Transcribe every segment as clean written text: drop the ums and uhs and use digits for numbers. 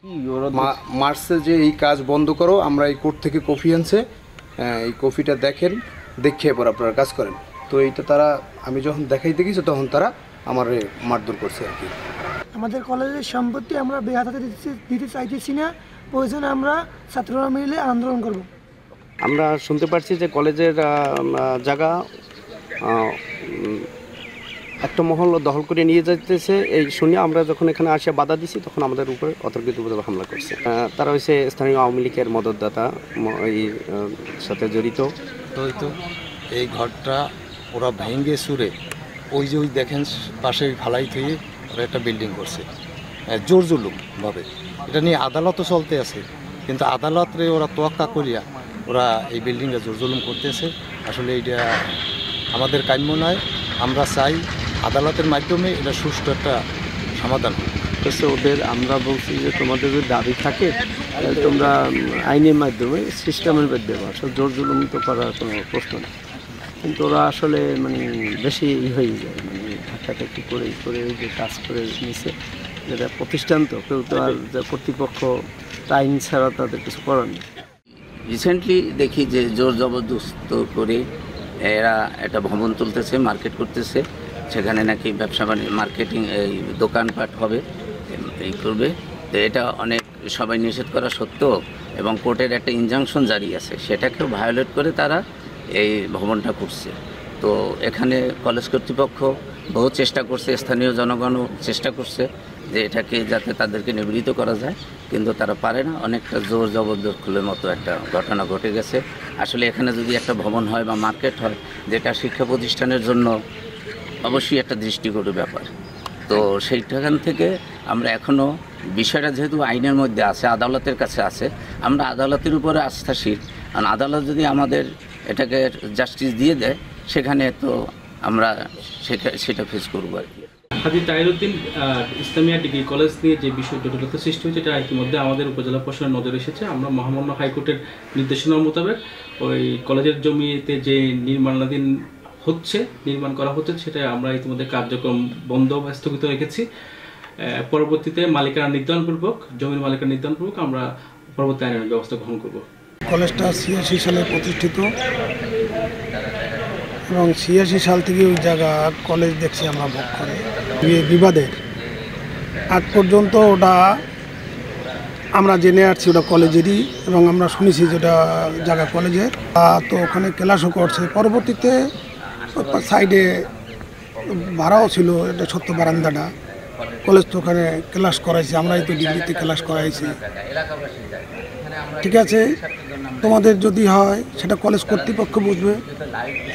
মার্চে যে এই কাজ বন্ধ করো, আমরা এই কোর্ট থেকে কপি আনছে, এই কপিটা দেখেন, দেখে এবার আপনারা কাজ করেন। তো এইটা তারা আমি যখন দেখাইতে গেছি তখন তারা আমার মারধর করছে আর কি। আমাদের কলেজের সম্পত্তি আমরা বেহাতে দিতে চাইতেছি না, প্রয়োজনে আমরা ছাত্ররা মিলে আন্দোলন করব। আমরা শুনতে পাচ্ছি যে কলেজের জায়গা একটা মহল দখল করে নিয়ে যাইতেছে, এই শুনে আমরা যখন এখানে আসে বাধা দিছি তখন আমাদের উপরে অতর্কিতভাবে হামলা করছে। তারা হচ্ছে স্থানীয় আওয়ামী লীগের মদতদাতা, এই সাথে জড়িত। এই ঘরটা ওরা ভেঙে সুরে ওই যে দেখেন পাশে ফালাই থেকে ওরা একটা বিল্ডিং করছে জোর জুলুমভাবে। এটা নিয়ে আদালতও চলতে আছে, কিন্তু আদালতে ওরা তোয়াক্কা করিয়া ওরা এই বিল্ডিংটা জোর জুলুম করতেছে। আসলে এটা আমাদের কাম্য নয়। আমরা চাই আদালতের মাধ্যমে এটা সুষ্ঠু একটা সমাধান হচ্ছে ওদের। আমরা বলছি যে তোমাদের যদি দাবি থাকে তোমরা আইনের মাধ্যমে, সিস্টেমের মাধ্যমে আসলে জোর জুলুম তো করার কোনো প্রশ্ন নেই। কিন্তু ওরা আসলে মানে বেশি হয়ে যায়, মানে ধাক্কাধাক্কি করে ওই যে কাজ করে নিছে, যেটা প্রতিষ্ঠান তো কেউ তো আর কর্তৃপক্ষ আইন ছাড়া তাদের কিছু করার নেই। রিসেন্টলি দেখি যে জোর জবরদস্ত করে এরা একটা ভবন তুলতেছে, মার্কেট করতেছে, সেখানে নাকি ব্যবসা বাণিজ্য মার্কেটিং এই দোকানপাট হবে, এই করবে। তো এটা অনেক সবাই নিষেধ করা সত্ত্বেও এবং কোর্টের একটা ইনজাংশন জারি আছে, সেটাকেও ভায়োলেট করে তারা এই ভবনটা করছে। তো এখানে কলেজ কর্তৃপক্ষ বহু চেষ্টা করছে, স্থানীয় জনগণও চেষ্টা করছে যে এটাকে যাতে তাদেরকে নিবৃত্ত করা যায়, কিন্তু তারা পারে না। অনেকটা জোর জবরদখলের মতো একটা ঘটনা ঘটে গেছে। আসলে এখানে যদি একটা ভবন হয় বা মার্কেট হয়, যেটা শিক্ষা প্রতিষ্ঠানের জন্য অবশ্যই একটা দৃষ্টিকটু ব্যাপার। তো সেইখান থেকে আমরা এখনও বিষয়টা যেহেতু আইনের মধ্যে আছে, আদালতের কাছে আছে, আমরা আদালতের উপরে আস্থাশীল। কারণ আদালত যদি আমাদের এটাকে জাস্টিস দিয়ে দেয়, সেখানে তো আমরা সেটা ফেস করবো আর কি। হাজী তাহিরউদ্দিন ইসলামিয়া ডিগ্রি কলেজ নিয়ে যে বিষয় জটিলতা সৃষ্টি হয়েছে, এটা ইতিমধ্যে আমাদের উপজেলা প্রশাসনের নজরে এসেছে। আমরা মহামান্য হাইকোর্টের নির্দেশনা মোতাবেক ওই কলেজের জমিতে যে নির্মাণ করা হচ্ছে সেটা আমরা ইতিমধ্যে কার্যক্রম বন্ধ বা স্থগিত রেখেছি। পরবর্তীতে জমির মালিকানা নির্ধারণপূর্বক আমরা পরবর্তী আইনের ব্যবস্থা গ্রহণ করব। কলেজটা 86 সালে প্রতিষ্ঠিত এবং 86 সাল থেকে ওই জায়গা কলেজ দেখছি আমরা ভোগ করে বিবাদের আগ পর্যন্ত ওটা আমরা জেনে আসছি ওটা কলেজেরই, এবং আমরা শুনেছি যেটা জায়গা কলেজের। তো ওখানে ক্লাসও করছে। পরবর্তীতে সাইডে ভাড়াও ছিল, এটা সত্য বারান্দাটা কলেজ, তো ওখানে ক্লাস করাইছি। আমরাই তো ডিগ্রিতে ক্লাস করাইছি। ঠিক আছে, তোমাদের যদি হয় সেটা কলেজ কর্তৃপক্ষ বুঝবে।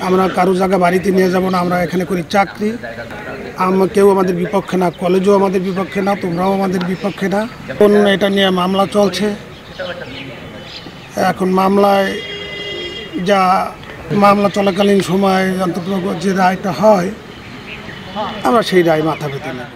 আমরা কারো জায়গা বাড়িতে নিয়ে যাব না। আমরা এখানে করি চাকরি। কেউ আমাদের বিপক্ষে না, কলেজও আমাদের বিপক্ষে না, তোমরাও আমাদের বিপক্ষে না। এখন এটা নিয়ে মামলা চলছে। এখন মামলায় মামলা চলাকালীন সময় অন্তত যে রায়টা হয়, আমরা সেই রায় মাথা পেতে নেব।